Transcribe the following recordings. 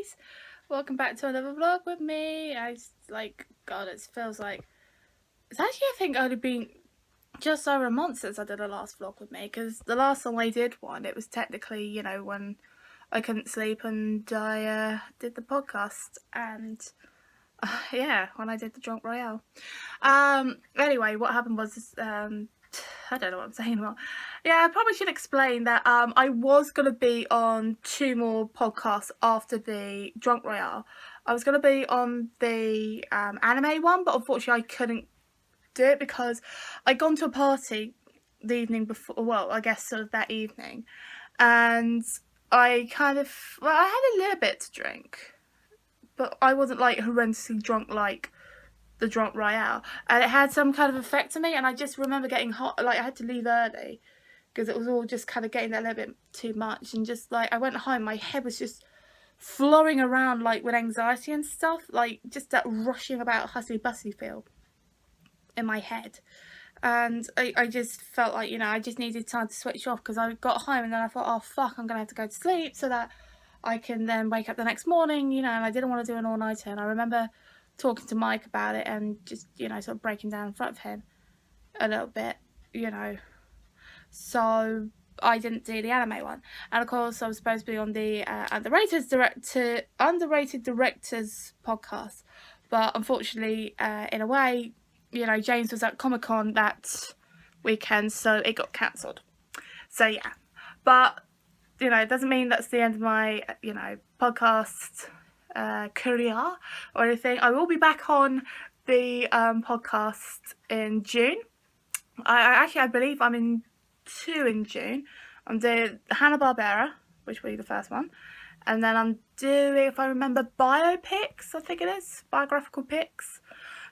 guys, welcome back to another vlog with me. God, it feels like it's actually, I think, only been just over a month since I did the last vlog with me, because the last time I did one, it was technically, you know, when I couldn't sleep and I did the podcast, and yeah, when I did the Drunk Royale. Anyway, what happened was I don't know what I'm saying about. Yeah, I probably should explain that I was going to be on 2 more podcasts after the Drunk Royale. I was going to be on the anime one, but unfortunately I couldn't do it because I'd gone to a party the evening before, well, I guess sort of that evening, and I kind of, well, I had a little bit to drink, but I wasn't like horrendously drunk like the Drunk Royale, and it had some kind of effect on me, and I just remember getting hot, like I had to leave early because it was all just kind of getting a little bit too much, and just like I went home, my head was just flowing around like with anxiety and stuff, like just that rushing about hustly bustly feel in my head, and I just felt like, you know, I just needed time to switch off, because I got home and then I thought, oh fuck, I'm gonna have to go to sleep so that I can then wake up the next morning, you know, and I didn't want to do an all-nighter. And I remember talking to Mike about it and just, you know, sort of breaking down in front of him a little bit, you know. So I didn't do the anime one, and of course I was supposed to be on the underrated directors podcast, but unfortunately, in a way, you know, James was at Comic-Con that weekend, so it got cancelled. So yeah, but you know, it doesn't mean that's the end of my, you know, podcast career or anything. I will be back on the podcast in June. I believe I'm in 2 in June. I'm doing Hanna-Barbera, which will be the first one, and then I'm doing, if I remember, biopics, I think it is, biographical pics.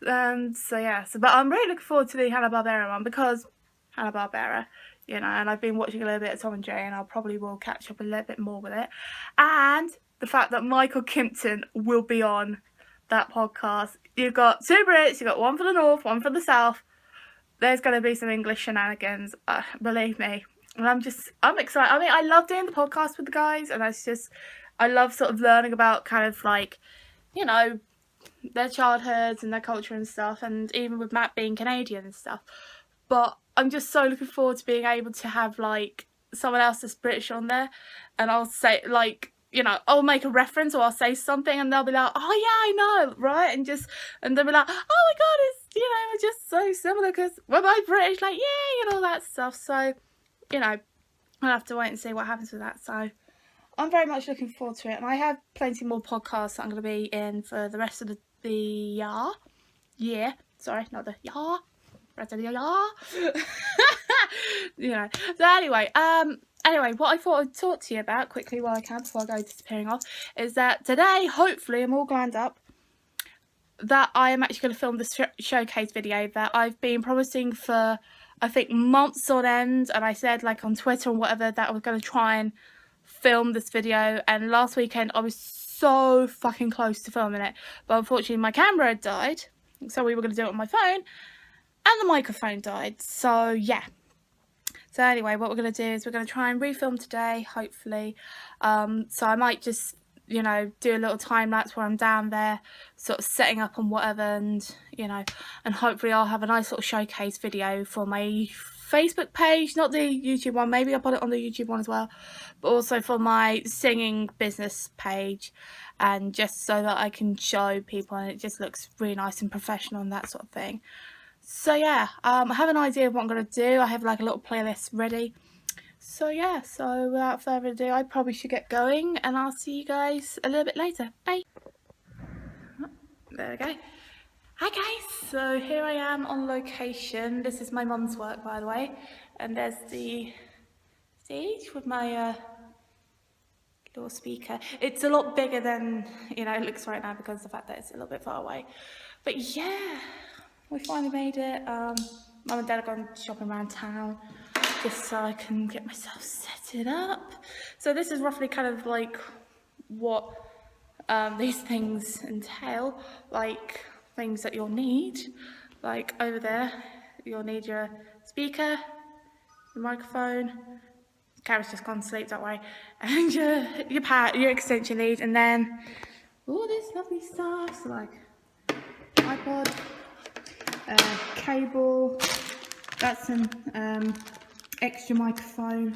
So yeah, but I'm really looking forward to the Hanna-Barbera one, because Hanna-Barbera, you know, and I've been watching a little bit of Tom and Jerry, and I'll probably will catch up a little bit more with it. And the fact that Michael Kimpton will be on that podcast. You've got 2 Brits, you've got one for the North, one for the South. There's going to be some English shenanigans, believe me. And I'm excited. I mean, I love doing the podcast with the guys, and I love sort of learning about kind of like, you know, their childhoods and their culture and stuff, and even with Matt being Canadian and stuff. But I'm just so looking forward to being able to have like someone else that's British on there, and I'll say, like, you know, I'll make a reference or I'll say something and they'll be like, oh yeah, I know, right? And they'll be like, oh my god, it's, you know, we're just so similar because we're both British, like, yay, and all that stuff. So, you know, I'll have to wait and see what happens with that. So I'm very much looking forward to it, and I have plenty more podcasts that I'm going to be in for the rest of the year. Sorry, not the year. Rest of the year. You know. So anyway, what I thought I'd talk to you about quickly while I can before I go disappearing off is that today, hopefully, I'm all glammed up, that I am actually going to film the showcase video that I've been promising for, I think, months on end, and I said, like, on Twitter and whatever, that I was going to try and film this video, and last weekend I was so fucking close to filming it, but unfortunately my camera had died, so we were going to do it on my phone, and the microphone died. So yeah, so anyway, what we're going to do is we're going to try and refilm today, hopefully. So I might just, you know, do a little time lapse where I'm down there sort of setting up and whatever, and, you know, and hopefully I'll have a nice little showcase video for my Facebook page, not the YouTube one, maybe I'll put it on the YouTube one as well, but also for my singing business page, and just so that I can show people and it just looks really nice and professional and that sort of thing. So yeah, I have an idea of what I'm going to do. I have like a little playlist ready. So yeah, so without further ado, I probably should get going, and I'll see you guys a little bit later. Bye. There we go. Hi guys, so here I am on location. This is my mum's work, by the way, and there's the stage with my little speaker. It's a lot bigger than, you know, it looks right now because of the fact that it's a little bit far away. But yeah, we finally made it. Mum and Dad have gone shopping around town just so I can get myself set up. So this is roughly kind of like what these things entail, like things that you'll need. Like over there, you'll need your speaker, your microphone, Carrie's just gone to sleep, don't worry. And your extension lead, and then all this lovely stuff, so like iPod, cable, that's an extra microphone,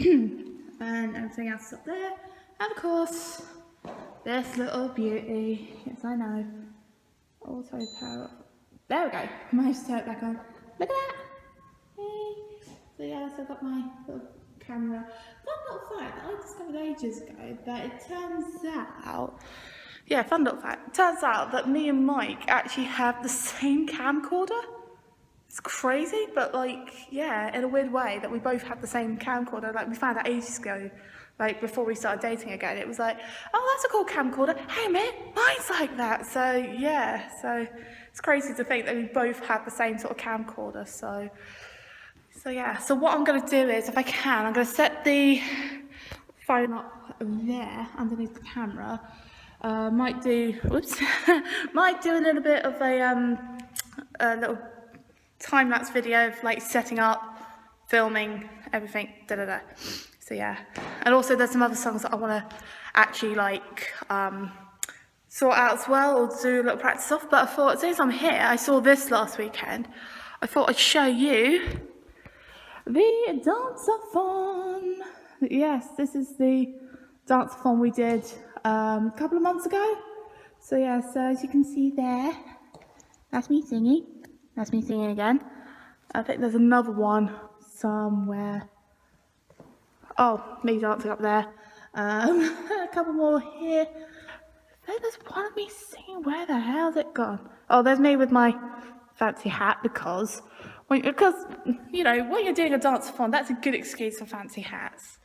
and everything else up there. And of course, this little beauty. Yes, I know. Auto power. There we go. Managed to turn it back on. Look at that. Hey. So yeah, so I've got my little camera. Fun little fact that I discovered ages ago, that it turns out, yeah, fun little fact. It turns out that me and Mike actually have the same camcorder. It's crazy, but like, yeah, in a weird way, that we both have the same camcorder. Like, we found out ages ago, like before we started dating again. It was like, oh, that's a cool camcorder. Hey, mate, mine's like that. So yeah, so it's crazy to think that we both have the same sort of camcorder. So yeah, so what I'm gonna do is, if I can, I'm gonna set the phone up there underneath the camera. Might do a little bit of a little time-lapse video of like setting up, filming, everything, So yeah, and also there's some other songs that I want to actually like sort out as well, or do a little practice off. But I thought, since I'm here, I saw this last weekend, I thought I'd show you the dance-a-thon. Yes, this is the dance-a-thon we did a couple of months ago. So yeah, so as you can see there, that's me singing. That's me singing again. I think there's another one somewhere. Oh, me dancing up there. A couple more here. I think there's one of me singing. Where the hell's it gone? Oh, there's me with my fancy hat, because you know, when you're doing a dance-a-thon, that's a good excuse for fancy hats.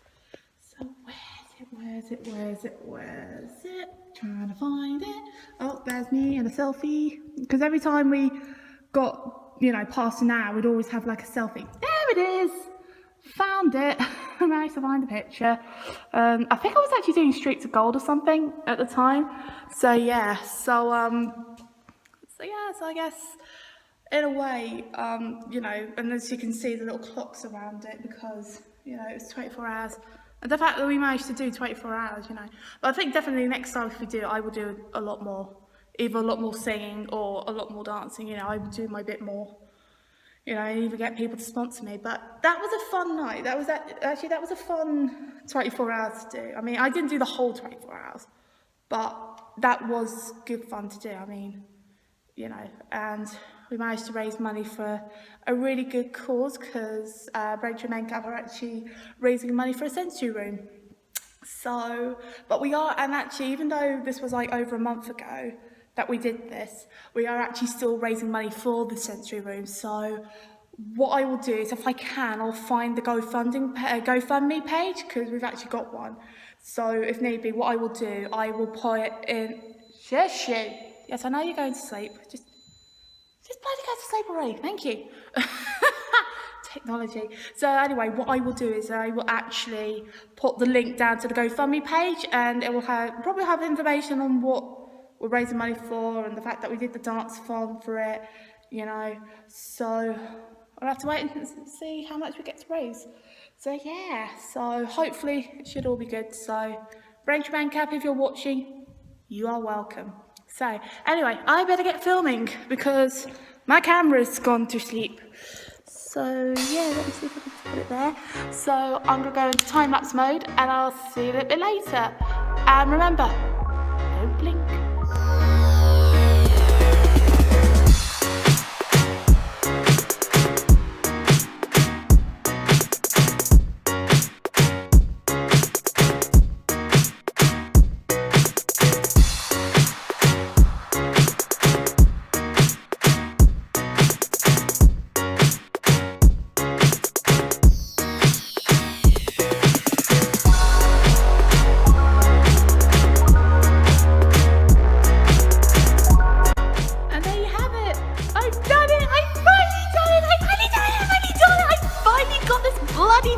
So where's it? Trying to find it. Oh, there's me in a selfie. Because every time we got, you know, past an hour, we'd always have like a selfie. There it is. Found it. Managed to find the picture. I think I was actually doing Streets of Gold or something at the time. So yeah. So I guess in a way, you know, and as you can see, the little clocks around it, because you know it's 24 hours. And the fact that we managed to do 24 hours, you know. But I think definitely next time if we do, I will do a lot more. Either a lot more singing or a lot more dancing, you know. I would do my bit more, you know, and even get people to sponsor me. But that was a fun night. That was a fun 24 hours to do. I mean, I didn't do the whole 24 hours, but that was good fun to do. I mean, you know, and we managed to raise money for a really good cause, because Braintree Men Club are actually raising money for a sensory room. So, but we are, and actually, even though this was like over a month ago that we did this, we are actually still raising money for the sensory room. So what I will do is, if I can, I'll find the GoFundMe page, because we've actually got one. So if need be, what I will do, I will put it in. Yes, I know you're going to sleep. Just bloody go to sleep already. Thank you. Technology. So anyway, what I will do is I will actually put the link down to the GoFundMe page, and it will probably have information on what we're raising money for, and the fact that we did the dance-a-thon for it, you know. So I'll have to wait and see how much we get to raise. So yeah, so hopefully it should all be good. So Braintree Man Cap, if you're watching, you are welcome. So anyway, I better get filming because my camera's gone to sleep. So yeah, let me see if I can put it there. So I'm gonna go into time-lapse mode, and I'll see you a little bit later. And remember, don't blink.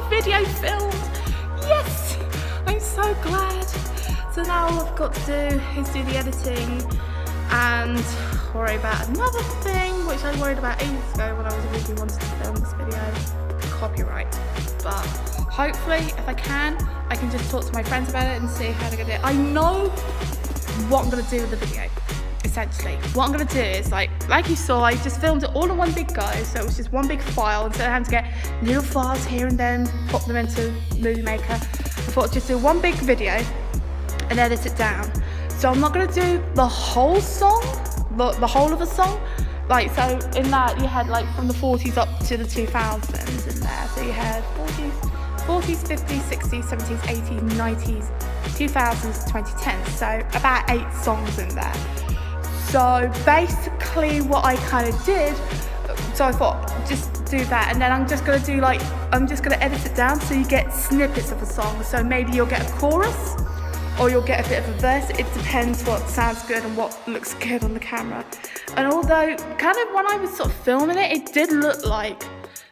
Video filmed. Yes, I'm so glad. So now all I've got to do is do the editing and worry about another thing which I worried about ages ago when I was originally wanting to film this video: copyright. but hopefully if I can just talk to my friends about it and see how they're gonna do it. I know what I'm gonna do with the video. Essentially, what I'm gonna do is like you saw, I just filmed it all in one big go, so it was just one big file instead of having to get little files here and then pop them into Movie Maker. I thought I'd just do one big video and edit it down. So I'm not gonna do the whole song, the whole of a song. Like, so in that you had like from the 40s up to the 2000s in there. So you had 40s, 50s, 60s, 70s, 80s, 90s, 2000s, 2010s. So about 8 songs in there. So basically what I kind of did, so I thought just do that, and then I'm just going to edit it down so you get snippets of a song. So maybe you'll get a chorus or you'll get a bit of a verse. It depends what sounds good and what looks good on the camera. And although kind of when I was sort of filming it, it did look like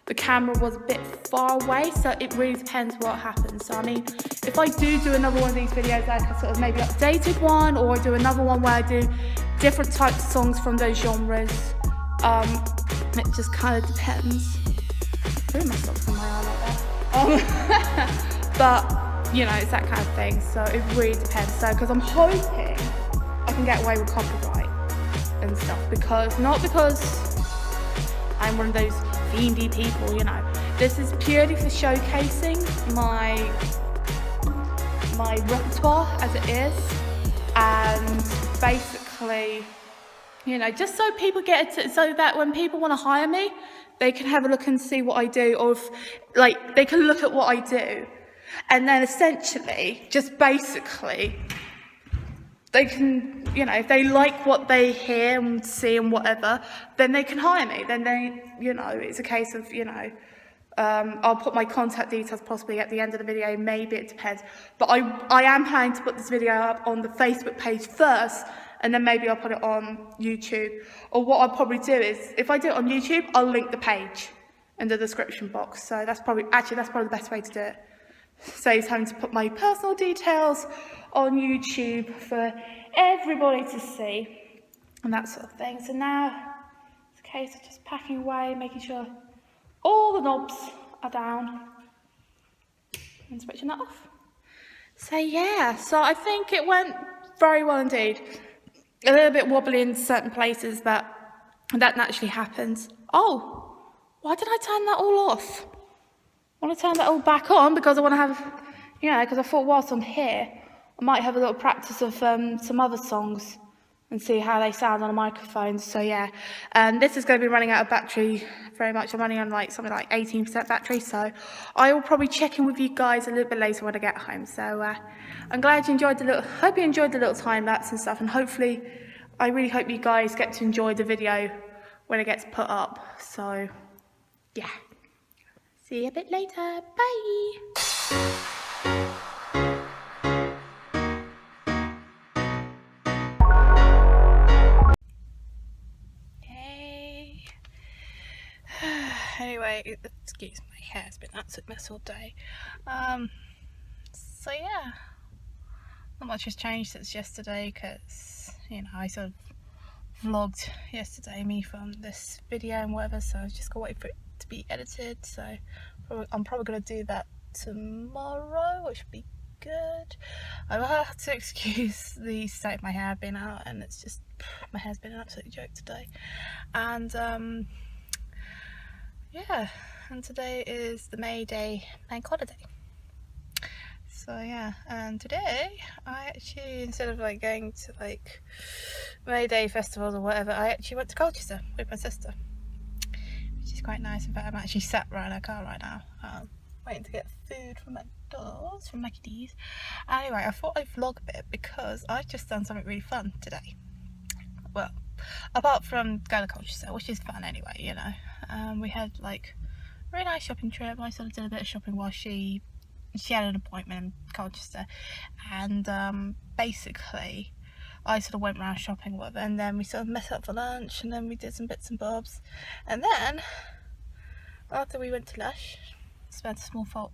the camera was a bit far away, so it really depends what happens. So I mean, if I do another one of these videos, like a sort of maybe updated one, or I do another one where I do different types of songs from those genres, it just kind of depends. Threw my socks in my arm like that. But you know, it's that kind of thing. So it really depends. So because I'm hoping I can get away with copyright and stuff, not because I'm one of those fiendy people, you know. This is purely for showcasing my repertoire as it is, and basically, you know, just so people get it, so that when people want to hire me, they can have a look and see what I do, or if, like, they can look at what I do, and then essentially, just basically, they can, you know, if they like what they hear and see and whatever, then they can hire me. Then they, you know, it's a case of, you know, I'll put my contact details possibly at the end of the video, maybe, it depends. But I am planning to put this video up on the Facebook page first, and then maybe I'll put it on YouTube. Or what I'll probably do is, if I do it on YouTube, I'll link the page in the description box. So that's probably the best way to do it. Saves having to put my personal details on YouTube for everybody to see and that sort of thing. So now it's a case of just packing away, making sure all the knobs are down and switching that off. So yeah, so I think it went very well indeed. A little bit wobbly in certain places, but that naturally happens. Oh, why did I turn that all off? I want to turn that all back on because I want to have, you know, because I thought whilst I'm here, I might have a little practice of some other songs and see how they sound on a microphone. So yeah, this is going to be running out of battery very much. I'm running on like something like 18% battery, so I will probably check in with you guys a little bit later when I get home. So I'm glad you enjoyed hope you enjoyed the little time lapse and stuff, and hopefully, I really hope you guys get to enjoy the video when it gets put up. So yeah. See you a bit later. Bye. Hey. Anyway, excuse my hair. It's been an absolute mess all day. So yeah, not much has changed since yesterday because, you know, I sort of vlogged yesterday, me from this video and whatever, so I was just gonna wait for it to be edited. So I'm probably going to do that tomorrow, which would be good. I will have to excuse the state of my hair being out, and it's just, my hair's been an absolute joke today. And yeah, and today is the May Day bank holiday. So yeah, and today I actually, instead of like going to like May Day festivals or whatever, I actually went to Colchester with my sister, which is quite nice. In fact, I'm actually sat right in her car right now, waiting to get food from McDonald's, from Mackie D's. Anyway, I thought I'd vlog a bit because I've just done something really fun today. Well, apart from going to Colchester, which is fun anyway, you know. We had like a really nice shopping trip. I sort of did a bit of shopping while she had an appointment in Colchester, and basically I sort of went around shopping with her, and then we sort of met up for lunch, and then we did some bits and bobs, and then after we went to Lush, spent not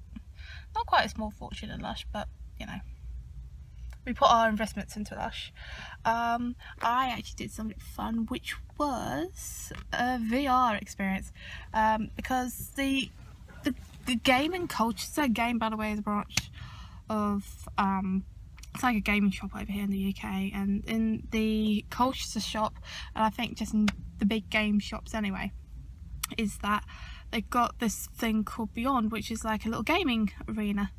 quite a small fortune in Lush, but you know, we put our investments into Lush. I actually did something fun, which was a VR experience, because the the gaming culture. So game, by the way, is a branch of it's like a gaming shop over here in the UK, and in the Colchester shop, and I think just in the big game shops anyway, is that they've got this thing called Beyond, which is like a little gaming arena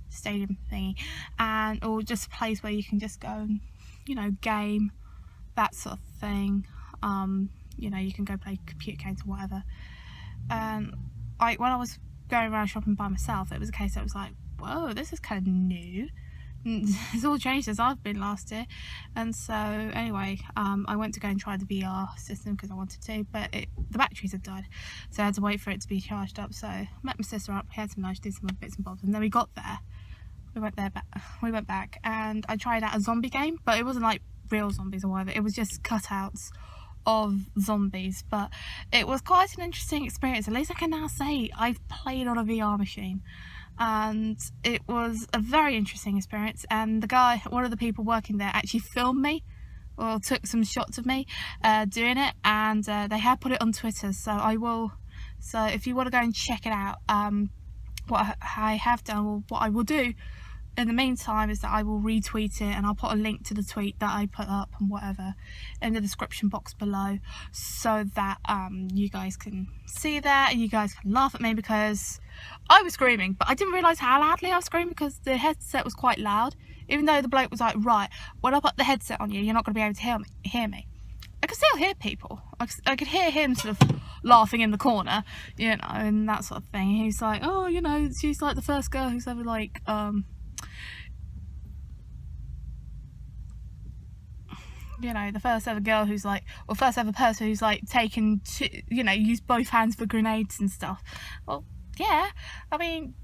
stadium thingy, and or just a place where you can just go and, you know, game, that sort of thing. You know, you can go play computer games or whatever. And when I was going around shopping by myself, it was a case that was like, whoa, this is kind of new. It's all changed since I've been last year. And so anyway, I went to go and try the VR system because I wanted to, but the batteries had died, so I had to wait for it to be charged up. So I met my sister up, we had some lunch, did some bits and bobs, and then we got there. We went back, and I tried out a zombie game, but it wasn't like real zombies or whatever. It was just cutouts of zombies, but it was quite an interesting experience. At least I can now say I've played on a VR machine, and it was a very interesting experience. And one of the people working there actually filmed me, or took some shots of me doing it, and they have put it on Twitter, so if you want to go and check it out, what I have done, or what I will do in the meantime, is that I will retweet it, and I'll put a link to the tweet that I put up and whatever in the description box below, so that you guys can see that, and you guys can laugh at me, because I was screaming, but I didn't realise how loudly I was screaming, because the headset was quite loud, even though the bloke was like, right, when I put the headset on you, you're not going to be able to hear me. I could still hear people. I could hear him sort of laughing in the corner, you know, and that sort of thing. He's like, oh, you know, she's like the first girl who's ever like you know, the first ever girl who's like, or first ever person who's like taken to, you know, used both hands for grenades and stuff. Well, yeah, I mean,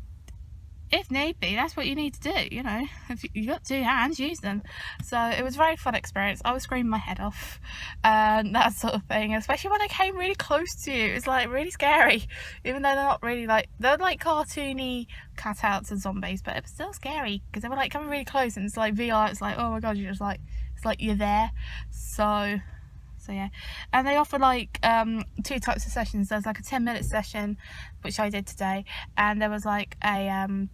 if need be, that's what you need to do, you know. If you got two hands, use them. So it was a very fun experience. I was screaming my head off and that sort of thing, especially when they came really close to you. It's like really scary, even though they're not really like, they're like cartoony cutouts of zombies, but it was still scary because they were like coming really close, and it's like VR, it's like, oh my god, you're just like, it's like you're there. So yeah, and they offer like two types of sessions. There's like a 10-minute session, which I did today, and there was like a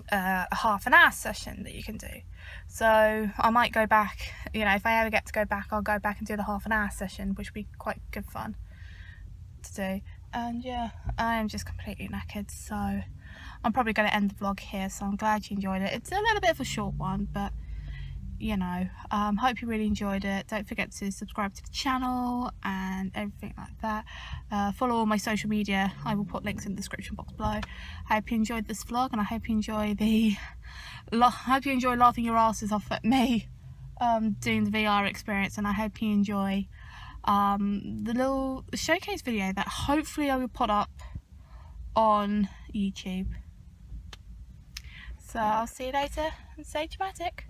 half an hour session that you can do. So I might go back, you know, if I ever get to go back, I'll go back and do the half an hour session, which would be quite good fun to do. And yeah, I am just completely knackered, so I'm probably going to end the vlog here. So I'm glad you enjoyed it. It's a little bit of a short one, but you know, hope you really enjoyed it. Don't forget to subscribe to the channel and everything like that. Follow all my social media. I will put links in the description box below. I hope you enjoyed this vlog, and I hope you enjoy laughing your asses off at me doing the VR experience, and I hope you enjoy the little showcase video that hopefully I will put up on YouTube. So I'll see you later, and stay dramatic.